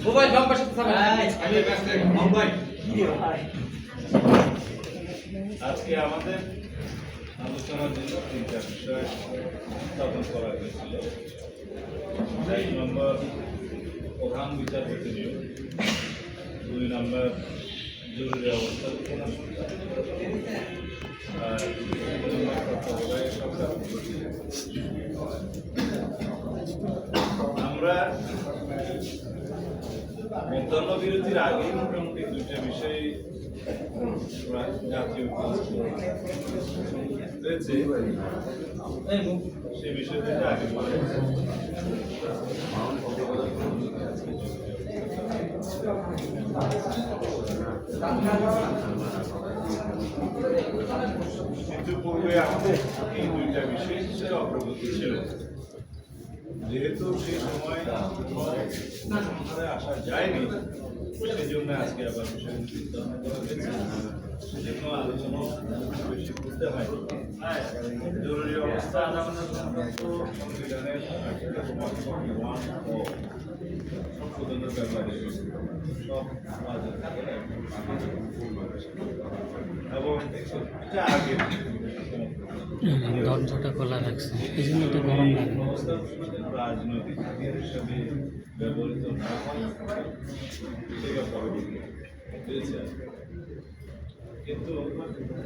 Mobile বাম পাশে mobile আজকে আমাদের আলোচনার জন্য তিনটা বিষয় স্থাপন করা হয়েছিল। 1 নম্বর প্রধান বিচারপতি নিয়োগ, 2 নম্বর জরুরি অবস্থা, আর 3 নম্বর তত্ত্বাবধায়ক সরকার। আমরা মধ্যাহ্ন বিরতির আগেই মোটামুটি দুইটা বিষয় জাতীয় হয়েছে, সে বিষয় থেকে আগে কিন্তু পূর্বে আমাদের এই দুইটা বিষয় অগ্রগতি ছিল। যেহেতু সেই সময় আসা যায়নি, সেই জন্য আজকে আবার বিষয়গুলো চিন্তাভাবনা করা হয়েছে। সেজন্য আলোচনা বেশি করতে হয়। জরুরি অবস্থা সংবিধানের সংশোধনের ব্যাপারে সব এবং এটা আগে দরজাটা খোলা রাখছে, এই জন্য তো গরম লাগে। রাজনৈতিক হিসাবে ব্যবহৃত না হয় কিন্তু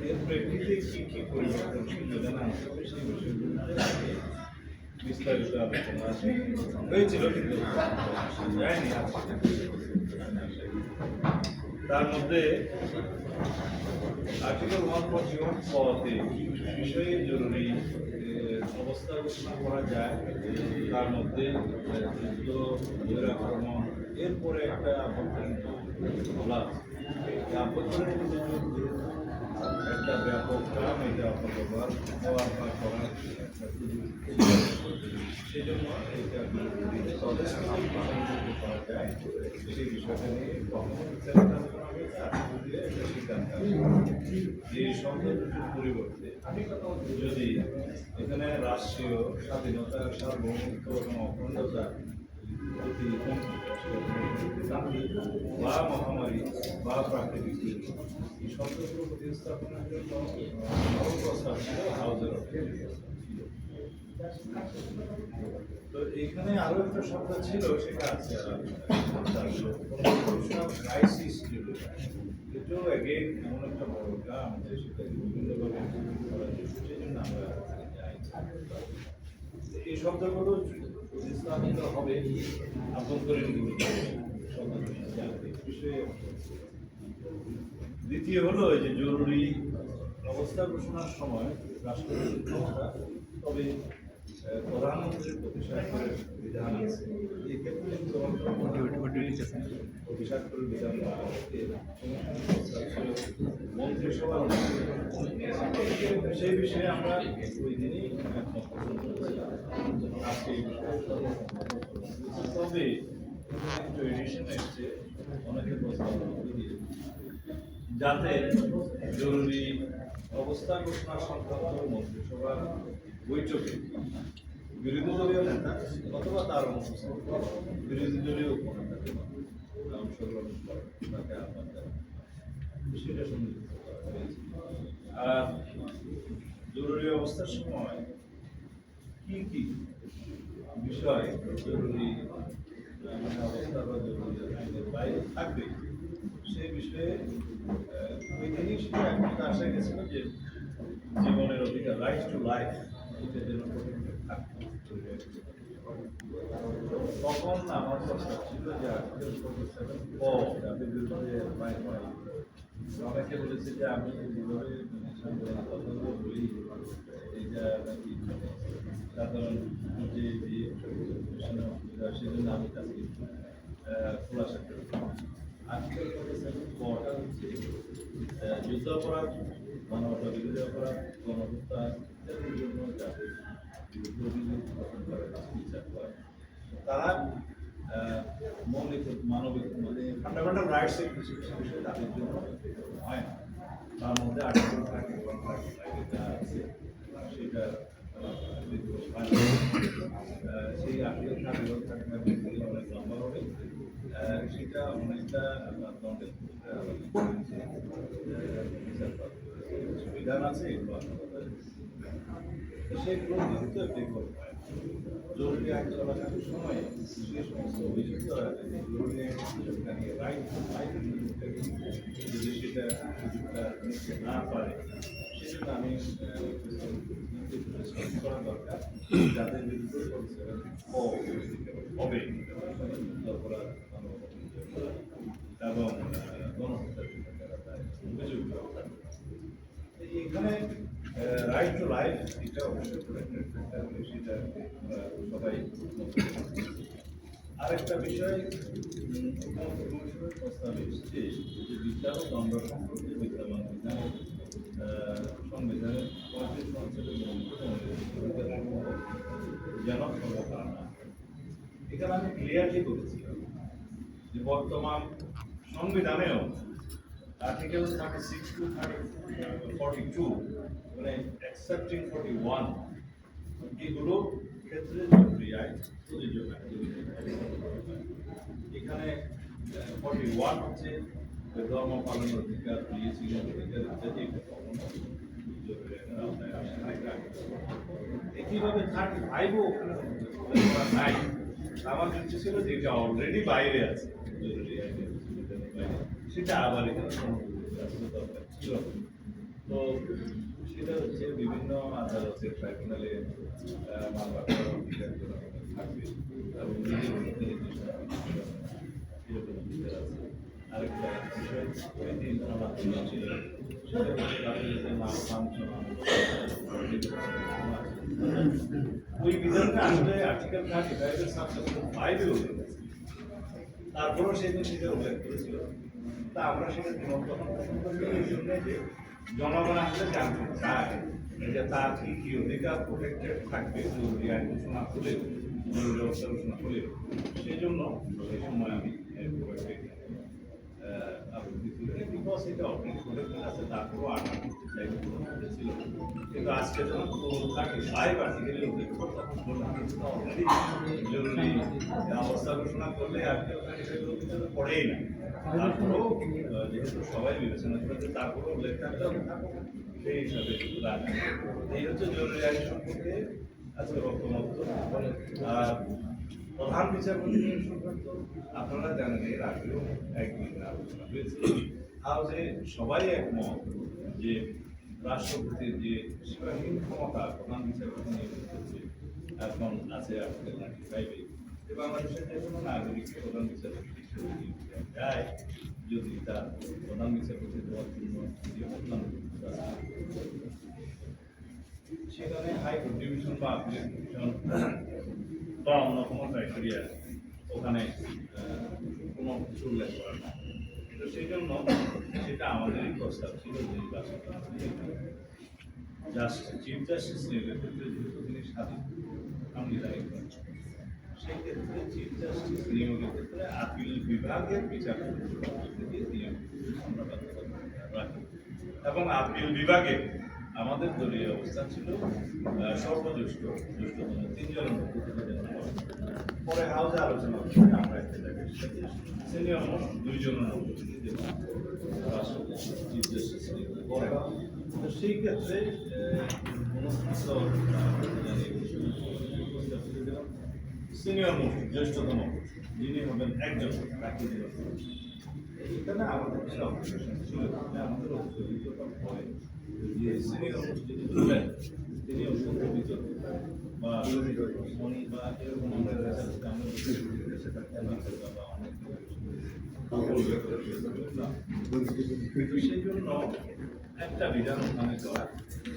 এর প্রেক্ষিতে কি পরিবর্তন সংবিধান আনতে হবে সেই বিষয়গুলো বিস্তারিত আলোচনা হয়েছিল, কিন্তু যায়নি। তার মধ্যে আর্টিকেল 141 পদে কিছু বিষয়ে জরুরি অবস্থা ঘোষণা করা যায়। তার মধ্যে যুদ্ধ, আক্রমণ, এরপরে একটা আভ্যন্তরীণ বলা আভ্যন্তরীণ একটা ব্যাপক কাম, এটা অপব্যবহার হওয়ার বা করার সেই জন্য এটা করা যায় সেই বিষয়টা নিয়ে সিদ্ধান্ত। এই শব্দের পরিবর্তে যদি এখানে রাষ্ট্রীয় স্বাধীনতা, সার্বভৌমত্ব এবং অখণ্ডতা বা মহামারী বা প্রাকৃতিক এই শব্দগুলো প্রতিস্থাপনের জন্য প্রস্তাব ছিল হাউজের। তো এখানে আরো একটা শব্দ ছিল, সেটা আছে ক্রাইসিস। এটাও এগেইন এমন একটা বড় কাম যে সেটাকে বিভিন্নভাবে সেই জন্য আমরা এই শব্দগুলো প্রতিস্থাপিত হবে আভ্যন্তরীণ বিষয়ে। দ্বিতীয় হলো যে জরুরি অবস্থা ঘোষণার সময় রাষ্ট্রপতির ক্ষমতা, তবে প্রধানমন্ত্রীর প্রতিস্বাক্ষরের বিধান আছে। এই ক্ষেত্রে প্রতিস্বাক্ষরের বিধান মন্ত্রিসভার সেই বিষয়ে আমরা ওই দিনই আজকে তবে একটু এডিশন এসছে অনেকের প্রস্তাব যাতে জরুরি অবস্থা ঘোষণা সংক্রান্ত মন্ত্রিসভার বৈঠকে বিরোধী দলীয় নেতা অথবা তার বিরোধী দলীয় উপনেতাকে অংশগ্রহণ তাকে আহ্বান জানান, সেটা সুনিশ্চিত করা হয়েছে। আর জরুরি অবস্থার সময় কি কি বিষয় জরুরি অবস্থা বা জরুরি আইনের বাইরে থাকবে সেই বিষয়ে ওই দিনই সেটা একটা আসা গেছিল যে জীবনের অধিকার, রাইট টু লাইফ, এটা যেন থাকবে। তখন আমার প্রস্তাব ছিল যে অনেকে বলেছে যে আমি যেভাবে কথাগুলো বলি এটা নাকি সাধারণ যে সেজন্য আমি তাকে খোলাসা করি। আর্টিকেল 47 যুদ্ধ অপরাধ, মানবতা বিরোধী অপরাধ, গণহত্যা ইত্যাদির জন্য যাদের অভিযোগ গঠন করে বিচার করে, তারা মৌলিক মানবিক মানে ফান্ডামেন্টাল রাইটস এর কিছু কিছু বিষয় তাদের জন্য হয় না। তার মধ্যে আর্টিকেল 31 যা আছে সেটা সেই আর্টিকেল 31 অনেক লম্বা হবে। সেটা অনেকটা আপনার দণ্ডের বিধান আছে এগুলো আপনাদের সেগুলো যেহেতু বিকল্প হয় জরুরি আইন চলাকালীন সময়ে যে সমস্ত অভিযুক্তরা জরুরি আইনের রাইট যদি সেটা সুযোগটা নিতে না পারে সেজন্য আমি করা দরকার যাদের বিরুদ্ধে হবে অপরাধ এবং গণহত্যার অভিযুক্ত এখানে রাইট টু লাইফ এটা অবশ্যই সেটা সবাই আরেকটা বিষয় কমিশনের প্রস্তাব এসেছে যে বিচার ও দণ্ড সম্পর্কে বিদ্যমান বিধানের সংবিধানের 35 অঞ্চলের যেন সর্বকাল না এখানে আমি ক্লিয়ারলি বলেছিলাম যে বর্তমান সংবিধানেও আর্টিকেল 36 টু 42 মানে এক্সেপ্টিং 41 এগুলো ক্ষেত্রে জরুরি আইন প্রযোজ্য এখানে 41 হচ্ছে ধর্ম পালনের অধিকার দিয়েছিল অধিকার ইত্যাদি একইভাবে 35ও নাই আমার দৃষ্টি ছিল যে এটা অলরেডি বাইরে আছে জরুরি আইনের সেটা আবার এখানে দরকার ছিল তো সেটা হচ্ছে বিভিন্ন আদালতে ট্রাইব্যুনালে মামলা করার অধিকার থাকবে এবং এরকম অধিকার আছে আরেকটা বিষয় ওই দিন আমার ছিল ওই বিধানটা আসলে আর্টিকেল 35 সাবসেকশন 5 এ উল্লেখ আছে তারপরেও সেদিন সেটা উল্লেখ করেছিল তা আমরা সেটা গ্রহণ এই জন্য যে জনগণ আসলে জানতে চায় যে তার কি অধিকার প্রোটেক্টেড থাকবে জরুরি আইন ঘোষণা হলে জরুরি অবস্থা ঘোষণা হলে সেই জন্য এই সময় আমি আবৃত্তি করি বিকজ এটা অনেক প্রোটেক্টেড আছে তারপরেও আটটা করতে চাইবে ছিল কিন্তু আজকে যখন 35 আর্টিকেলে উল্লেখ করে তখন বললাম অলরেডি জরুরি অবস্থা ঘোষণা করলে আর্টিকেল 35 পড়েই না তারপরেও যেহেতু সবাই বিবেচনা করেছে তারপরেও উল্লেখ থাকতে হবে সেই হিসাবে রাখি এই হচ্ছে জরুরি আইন সম্পর্কে আজকে বক্তব্য আর প্রধান বিচারপতি সংক্রান্ত আপনারা জানেন এর আগেও একদিন আলোচনা হয়েছে হাউসে সবাই একমত যে রাষ্ট্রপতির যে সীমাহীন ক্ষমতা প্রধান বিচারপতি নিয়োজিত হচ্ছে এখন আছে আর্টিকেল 95 এ বাংলাদেশের যে কোনো নাগরিক প্রধান বিচারপতি হিসেবে যায় যদি তার প্রধান বিচারপতি দেওয়ার জন্য সেখানে হাইকোর্ট ডিভিশন বা আপিলেট ডিভিশন বা অন্য কোনো ক্রাইটেরিয়া ওখানে কোনো কিছু উল্লেখ করা না তো সেই জন্য সেটা আমাদেরই প্রস্তাব ছিল নির্বাচন চিফ জাস্টিস নিয়োগের ক্ষেত্রে যেহেতু তিনি স্বাধীন সাংবিধানিক সেই ক্ষেত্রে চিফ জাস্টিস নিয়োগের ক্ষেত্রে আপিল বিভাগের বিচারপতি নিয়োগ আমরা রাখি এবং আপিল বিভাগে আমাদের দলীয় অবস্থান ছিল সর্বজ্যেষ্ঠ জ্যেষ্ঠতম 3 জনের মধ্যে পরে হাউসে আলোচনা করে আমরা একটা জায়গায় সিনিয়র মোস্ট 2 জনের মধ্যে চিফ জাস্টিস করে তো সেই ক্ষেত্রে সিনিয়র মোস্ট জ্যেষ্ঠতম যিনি হবেন একজন তাকে এখানে আমাদের একটা অবজেকশন ছিল আমাদের অভিজ্ঞতা পরে যে সিনিয়র মোস্ট যিনি হবেন তিনি অত্যন্ত বিতর্ক বা মনি বা এরকম আমরা সেই জন্য একটা বিধান ওখানে করা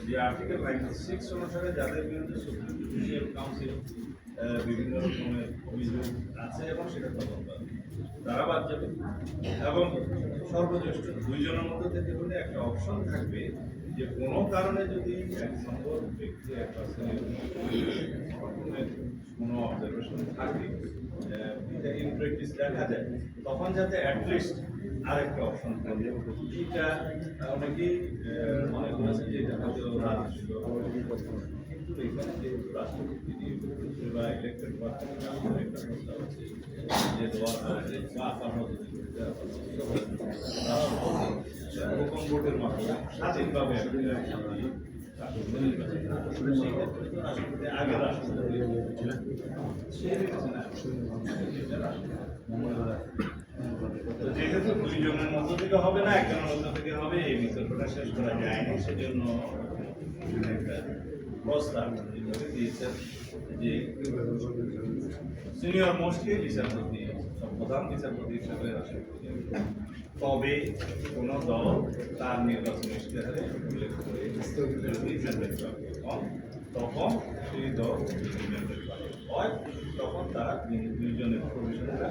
যে আর্টিকেল 96 অনুসারে যাদের বিরুদ্ধে সুপ্রিম জুডিশিয়াল কাউন্সিল বিভিন্ন রকমের অভিযোগ আছে এবং সেটা তদন্ত তারা বাদ যাবে এবং সর্বজ্যেষ্ঠ 2 জনের মধ্যে থেকে হলে একটা অপশন থাকবে যে কোনো কারণে যদি এক নম্বর ব্যক্তি একটা কোনো অবজারভেশন থাকে এটা ইন প্র্যাকটিস দেখা যায় তখন যাতে অ্যাটলিস্ট আরেকটা অপশন থাকবে এইটা অনেকেই মনে করেছে যে এটা হয়তো রাজস্ব কিন্তু এখানে যেহেতু রাষ্ট্রপতি নিয়োজিত বা ইলেক্টেড পার্সনের নামে একটা প্রস্তাব আছে যে দেওয়া হয়েছে বা আপামত গোপন ভোটের মাধ্যমে স্বাধীনভাবে আগে রাষ্ট্রপতি যেহেতু দুইজনের মধ্য থেকে হবে না, একজনের মধ্য থেকে হবে, এই বিতর্কটা শেষ করা যায়নি। সেজন্য একটা প্রস্তাব এইভাবে দিয়েছেন যে সিনিয়র মোস্টলি বিচারপতি, প্রধান বিচারপতি হিসাবে রাষ্ট্রপতি, তবে কোন দল তার নির্বাচন ইশতেহারে উল্লেখ করে তখন সেই দল হয়, তখন তারা দুইজনের প্রভিশনটা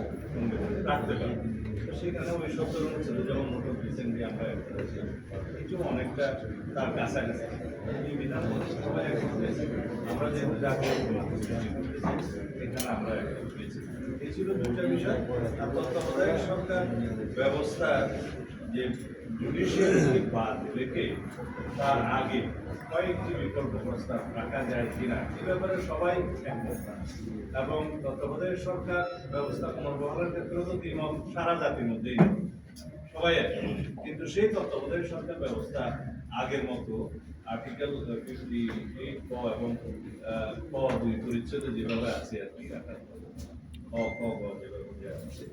রাখতে পারে। সেখানে ওই শব্দ অনুচ্ছেদ যেমন মোটর রিসেন্টলি আমরা কিছু অনেকটা তার কাছাকাছি এই বিধান সবাই আমরা যেহেতু জাতীয় এখানে আমরা পেয়েছি। এই ছিল দুটা বিষয়। আর তত্ত্বাবধায়ক সরকার ব্যবস্থা যে জুডিশিয়ারি বাদ রেখে তার আগে কয়েকটি বিকল্প প্রস্তাব রাখা যায় কিনা এ ব্যাপারে সবাই একমত না, এবং তত্ত্বাবধায়ক সরকার ব্যবস্থা পুনর্বহালের ক্ষেত্রেও তো দ্বিমত সারা জাতির মধ্যেই সবাই একমত। কিন্তু সেই তত্ত্বাবধায়ক সরকার ব্যবস্থা আগের মতো আর্টিকেল 58 ক এবং ক 2 পরিচ্ছেদে যেভাবে আছে আর কি রাখার যেভাবে আছে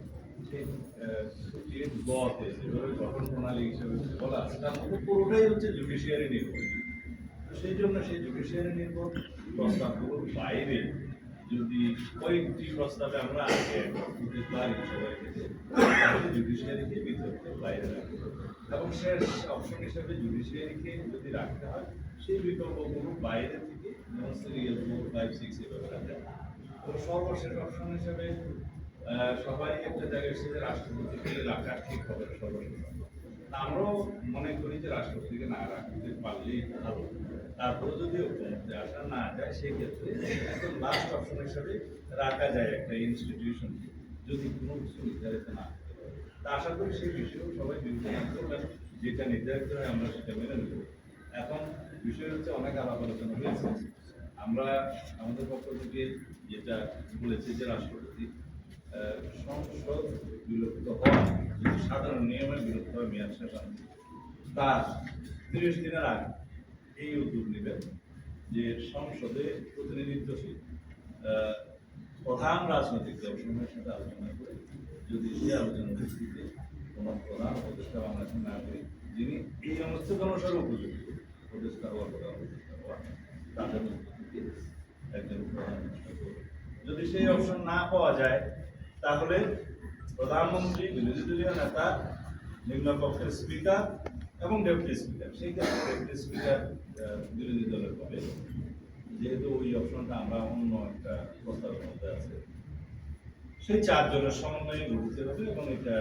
সেই গতে যেভাবে গঠন প্রণালী হিসেবে বলা আছে তার মধ্যে পুরোটাই হচ্ছে জুডিশিয়ারি নির্ভর। সেই জন্য সেই জুডিশিয়ারি নির্ভর প্রস্তাবগুলোর বাইরে যদি কয়েকটি প্রস্তাবে আমরা আগে দিতে পারি সবাইকে, তাহলে জুডিশিয়ারিকে বিতর্কের বাইরে রাখতে হবে। এবং শেষ অপশন হিসেবে জুডিশিয়ারিকে যদি রাখতে হয় সেই বিকল্পগুলো বাইরে থেকে যেমন সিরিয়াল 4, 5, 6 এভাবে রাখতে হবে। তো সর্বশেষ অপশন হিসেবে সবাই একটা জায়গায় এসে রাষ্ট্রপতিকে রাখা ঠিক হবে সর্বশেষ। আমরাও মনে করি যে রাষ্ট্রপতিকে না রাখতে পারলেই ভালো। তারপরে যদি ঐক্যমত্যে আসা না যায় সেই ক্ষেত্রে একদম লাস্ট অপশন হিসেবে রাখা যায় একটা ইনস্টিটিউশন, যদি কোনো কিছু নির্ধারিত না করতে পারে। তা আশা করি সেই বিষয়েও সবাই বিবেচনা করবেন, যেটা নির্ধারিত হয় আমরা সেটা মেনে নেব। এখন বিষয় হচ্ছে অনেক আলাপ আলোচনা হয়েছে, আমরা আমাদের পক্ষ থেকে যেটা বলেছি যে রাষ্ট্রপতি সংসদ বিলুপ্ত হওয়া যদি সাধারণ নিয়মের বিলুপ্ত হয় মেয়াদ শেষ তার 30 দিনের আগে এই উদ্যোগ নেবেন যে সংসদে প্রতিনিধিত্বশীল প্রধান রাজনৈতিক দলসমূহের সাথে আলোচনা করে যদি সে আলোচনার ভিত্তিতে কোনো প্রধান উপদেষ্টা বাংলাদেশে না করি যিনি এই অনুচ্ছেদ অনুসারে উপযুক্ত উপদেষ্টা হওয়ার প্রধান উপদেষ্টা হওয়া তাদের মধ্যে থেকে একজন প্রধান উপদেষ্টা করবে। যদি সেই অপশন না পাওয়া যায় তাহলে প্রধানমন্ত্রী, বিরোধী দলীয় নেতা, নিম্নকক্ষের স্পিকার এবং ডেপুটি স্পিকার, সেই ক্ষেত্রে ডেপুটি স্পিকার বিরোধী দলের হবে, যেহেতু ওই অপশনটা আমরা অন্য একটা প্রস্তাবের মধ্যে আছে। সেই 4 জনের সমন্বয়ে গঠিত হবে এবং এটা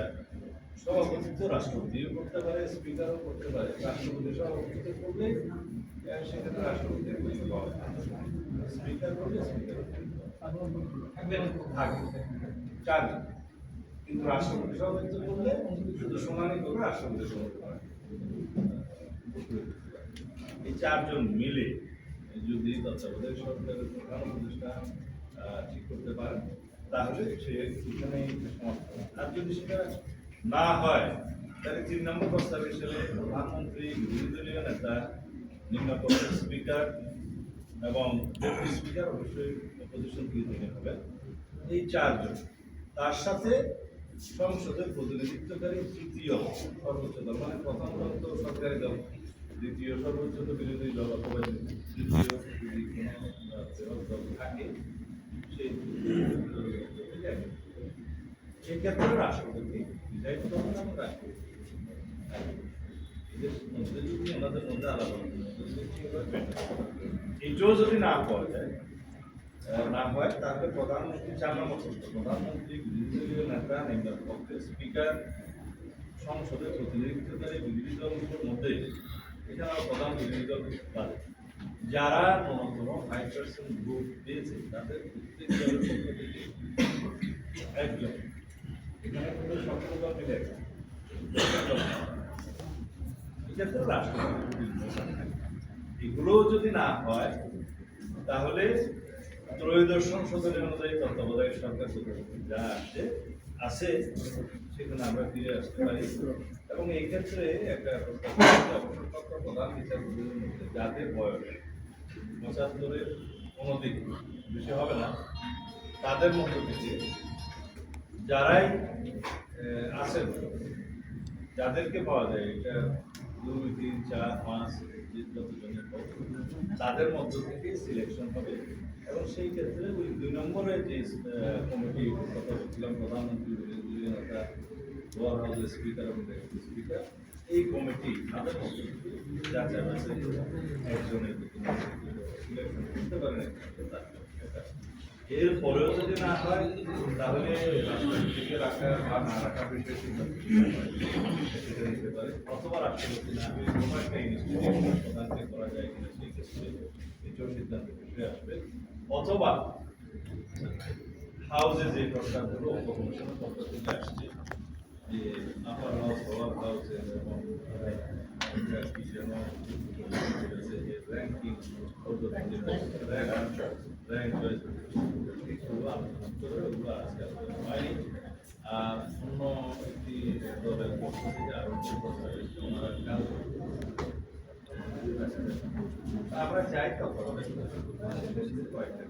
সভাপতিত্ব রাষ্ট্রপতিও করতে পারে, স্পিকারও করতে পারে। রাষ্ট্রপতি সভাপতিত্ব করলে সেক্ষেত্রে রাষ্ট্রপতির স্পিকার করলে স্পিকার থাকবে 4 জন, কিন্তু রাষ্ট্রপতি সভাপতিত্ব করলে শুধু শুনানি করবে রাষ্ট্রপতি সভাপতি। এই 4 জন মিলে যদি তত্ত্বাবধায়ক সরকারের প্রধান উপদেষ্টা ঠিক করতে পারেন তাহলে সে এখানেই সমাপ্ত। আর যদি সেটা না হয় তাহলে 3 নম্বর প্রস্তাব হিসেবে প্রধানমন্ত্রী, বিরোধী দলীয় নেতা, নিম্নকক্ষের স্পিকার এবং ডেপুটি স্পিকার অবশ্যই অপোজিশন থেকে হবে, এই 4 জন। তার সাথে সংসদের প্রতিনিধিত্বকারী তৃতীয় সর্বোচ্চ দল, মানে প্রথম দল তো সরকারি দল, দ্বিতীয় সর্বোচ্চ তো বিরোধী দল অথবা তৃতীয় যদি কোনো দল থাকে সেই ক্ষেত্রে রাষ্ট্রপতি ডিসাইড করবেন এবং রাষ্ট্রপতি এদের মধ্যে যদি ওনাদের মধ্যে আলাদা এইটাও যদি না পাওয়া যায় না হয় তাহলে প্রধানমন্ত্রী 4 নম্বর প্রধানমন্ত্রী, বিরোধী দলীয় নেতা, নিম্নকক্ষের স্পিকার, সংসদের প্রতিনিধিত্বকারী বিরোধী দলগুলোর মধ্যে এখানে প্রধান বিরোধী দল বাদে যারা ন্যূনতম 5% ভোট পেয়েছে তাদের প্রত্যেক দলের পক্ষ থেকে একজন, এখানে কিন্তু সকল দল মিলে এক্ষেত্রে রাষ্ট্রপতি। এগুলো যদি না হয় তাহলে ত্রয়োদশ সংশোধনী অনুযায়ী তত্ত্বাবধায়ক সরকার যা আছে সেখানে আমরা ফিরে আসতে পারি এবং এই ক্ষেত্রে একটা প্রধান বিচারপতিদের মধ্যে যাদের বয়স 75-এর অনধিক বেশি হবে না, তাদের মধ্য থেকে যারাই আছেন, যাদেরকে পাওয়া যায়, এটা 2, 3, 4, 5 যতজনের হোক, তাদের মধ্য থেকে সিলেকশন হবে এবং সেই ক্ষেত্রে ওই 2 নম্বরে যে কমিটি কথা বলছিলাম, প্রধানমন্ত্রী, বিরোধী নেতা, লোয়ার হাউসের স্পিকার এবং ডেপুটি স্পিকার, এই কমিটি তাদের মধ্যে থেকে যাচাই বাছাই একজনের সিলেকশন করতে পারেন। এর পরেও যদি না হয় তাহলে রাষ্ট্রপতিকে রাখা বা না রাখার বিষয়ে সিদ্ধান্ত নিতে পারে, অথবা রাষ্ট্রপতি না হয়ে কোনো একটা ইনস্টিটিউশন প্রধানকে করা যায় কিনা সেই ক্ষেত্রে এটাও সিদ্ধান্ত বিষয়ে আসবে, অথবা হাউসে যে প্রস্তাবগুলো উপকমিশনের পক্ষ থেকে আসছে যে আপার হাউস, লোয়ার হাউসের এবং র্যাঙ্কিং পদ্ধতি র্যাঙ্ক আর অন্য একটি দলের পক্ষ থেকে আরো আমরা চাই কয়েকটা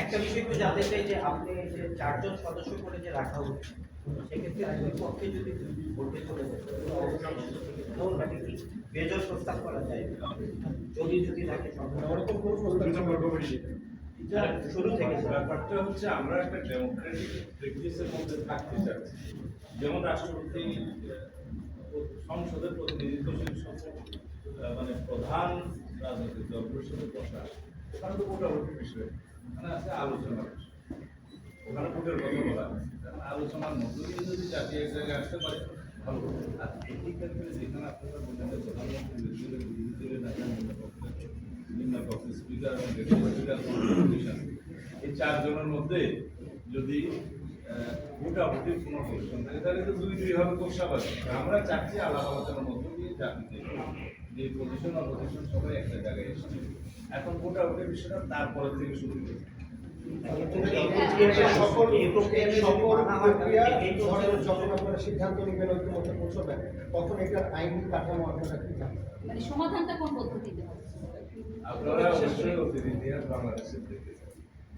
একটা বিষয় একটু জানতে চাই যে আপনি যে 4 জন সদস্য করে যে রাখা হচ্ছে সেক্ষেত্রে দুই পক্ষে যদি ভোটে চলে যায় বেজোর প্রস্তাব করা যায় যদি থাকে শুরু থেকে ব্যাপারটা হচ্ছে আমরা একটা ডেমোক্রেটিক প্র্যাকটিসের মধ্যে থাকতে চাচ্ছি, যেমন রাষ্ট্রপতি সংসদের প্রতিনিধিত্বশীল মানে প্রধান রাজনৈতিক দলগুলোর সাথে বসা, ওখানে তো ভোটাভুটির বিষয়, ওখানে আছে আলোচনার বিষয়, ওখানে ভোটের কথা বলা, আলোচনার মধ্য দিয়ে যদি জাতীয় এক জায়গায় আসতে পারে ভালো। আর এই ক্ষেত্রে যেখানে আপনারা বললেন যে প্রধানমন্ত্রী বিরোধী দলের নেতা নিম্নকক্ষ স্পিকার এবং ডেপুটি স্পিকার এই 4 জনের মধ্যে যদি ভোটাভুটির কোনো পজিশন থাকে তাহলে তো 2-2 হবে খুব স্বাভাবিক। আমরা চাচ্ছি আলাপ আলোচনার মধ্য দিয়ে জাতিতে যে পজিশন অপোজিশন সবাই একটা জায়গায় এসেছে, এখন ভোটাভুটির বিষয়টা তারপরে থেকে শুরু হবে। সিদ্ধান্ত নেবেন ঐক্যমত্যে পৌঁছবেন, তখন এটার আইনি কাঠামো আপনারা কি থাকবে? মানে সমাধানটা কোন পদ্ধতিতে হবে? আপনারা অবশ্যই অতীত ইতিহাস বাংলাদেশের দেখেছেন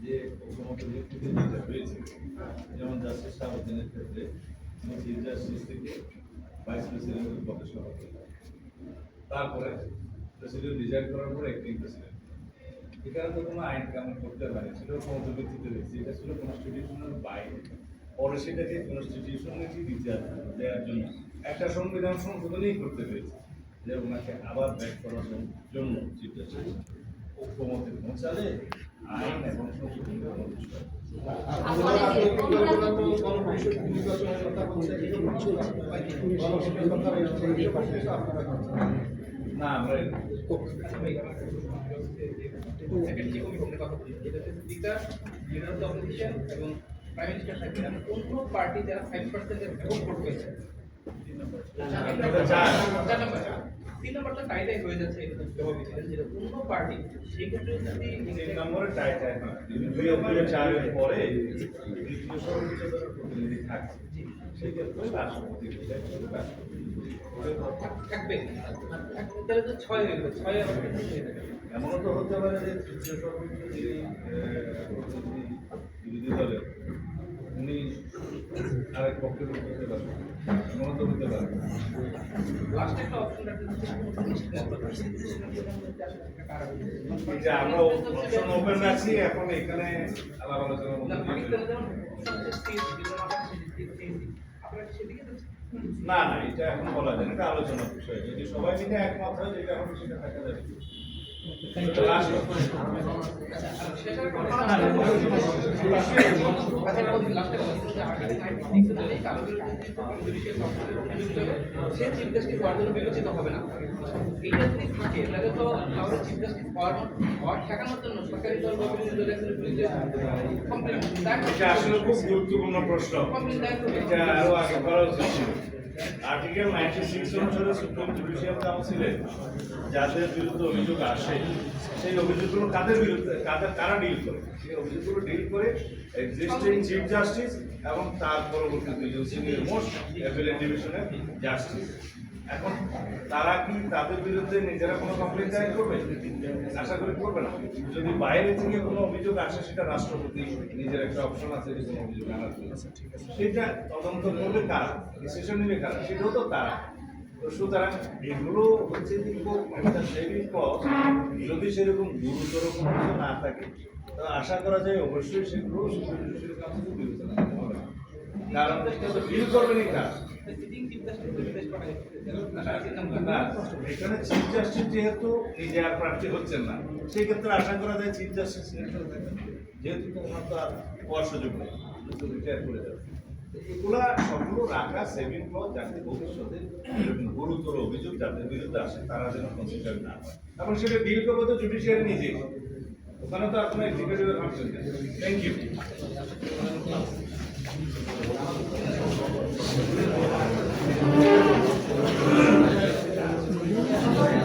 যে ঐক্যমত্য ভিত্তিতে যেটা হয়েছে, যেমন জাস্টিস শাহাবুদ্দিনের ক্ষেত্রে চিফ জাস্টিস থেকে ভাইস প্রেসিডেন্টের পদে সভাপতি, তারপরে প্রেসিডেন্ট রিজাইন করার পরে অ্যাক্টিং প্রেসিডেন্ট। এখানে তো কোনো আইন কানুন করতে পারেনি, সেটা ঐক্যমত্য ভিত্তিতে হয়েছে, এটা ছিল কনস্টিটিউশনের বাইরে। পরে সেটাকে কনস্টিটিউশনালিটি দেওয়ার জন্য একটা সংবিধান সংশোধনই করতে হয়েছে, যে ওনাকে আবার ব্যাক করার জন্য চিফ জাস্টিস ঐক্যমত্যে পৌঁছালে আইন এবং সংশোধনের কোনো বিষয় না। আমরা সেকেন্ড যে কমিশনের কথা বলি, যেটা হচ্ছে speaker, leader of the opposition এবং প্রাইম মিনিস্টার থাকবে। আমি কোন পার্টি যারা 5% এর ভোট ভোট পেয়েছে 3 নম্বরটা টাইটাই হয়ে যাচ্ছে, এটা জবাব যেটা অন্য পার্টি সেই ক্ষেত্রে যদি 3 নম্বরে টাইটাই হয়, 2-4 এর পরে তৃতীয় সর্বোচ্চ প্রতিনিধি থাকে, সেই ক্ষেত্রে রাষ্ট্রপতি থাকবে, তাহলে তো 6 হয়ে গেল, 6 এমনও তো হতে পারে যে তৃতীয় সর্বোচ্চ যিনি প্রতিনিধি বিরোধী দলের উনি আরেক পক্ষের হতে পারবেন, এমনও তো হতে পারে। লাস্ট একটা অপশন যে আমরা অপশন ওপেন রাখছি, এখন এখানে আলাপ আলোচনার মধ্যে না না, এটা এখন বলা যায় না, এটা আলোচনার বিষয়। যদি সবাই মিলে একমত হয় যেটা হবে সেটা থাকা যাবে। লাস্ট সেটার কথা সে চিফ জাস্টিস হওয়ার জন্য বিবেচিত হবে না। এটা যদি থাকে তাহলে তো তাহলে চিফ জাস্টিস হওয়ার ঠেকানোর জন্য সরকারি দল বা বিরোধী দলের বিরুদ্ধে কমপ্লেন এটা আসলে খুব গুরুত্বপূর্ণ প্রশ্ন। এটা আরো আগে করা উচিত ছিল। আর্টিকেল 96 অনুসারে সুপ্রিম জুডিশিয়াল কাউন্সিলে যাদের বিরুদ্ধে অভিযোগ আসে সেই অভিযোগগুলো কাদের বিরুদ্ধে কারা ডিল করে, সেই অভিযোগগুলো ডিল করে এক্সিস্টিং চিফ জাস্টিস এবং তার পরবর্তী দুজন সিনিয়র মোস্ট অ্যাপিলেট ডিভিশনের জাস্টিস। এখন তারা কি তাদের বিরুদ্ধে নিজেরা কোনো কমপ্লেন দায়ের করবে? আশা করি করবে না। যদি বাইরে থেকে কোনো অভিযোগ আসে সেটা রাষ্ট্রপতি নিজের একটা অপশন আছে যে কোনো অভিযোগ আনার জন্য, সেটা তদন্ত করবে কারা, ডিসিশন নেবে কারা, সেটাও তো তারা। তো সুতরাং এগুলো হচ্ছে যে একটা সেভিং কস্ট যদি সেরকম গুরুতর কোনো কিছু না থাকে তো আশা করা যায় অবশ্যই সেগুলো সুপ্রিম জুডিশিয়াল কাউন্সিল বিবেচনা করতে হবে। কারণ ডিল করবেনই কারা। না, এখানে চিফ জাস্টিস যেহেতু নিজে আর প্রার্থী হচ্ছেন না, সেই ক্ষেত্রে আশা করা যায় চিফ জাস্টিস যেহেতু তো ওনার তো আর হওয়ার সুযোগ নেই, রিটায়ার করে যাবে। এগুলা সবগুলো রাখা সেভিং ক্লজ যাতে ভবিষ্যতে এরকম গুরুতর অভিযোগ যাদের বিরুদ্ধে আসে তারা যেন কনসিডার না হয়। এবং সেটা ডিল করবে তো জুডিশিয়ারি নিজেই, ওখানে তো আপনার এক্সিকিউটিভের ফাংশন নেই। Thank you.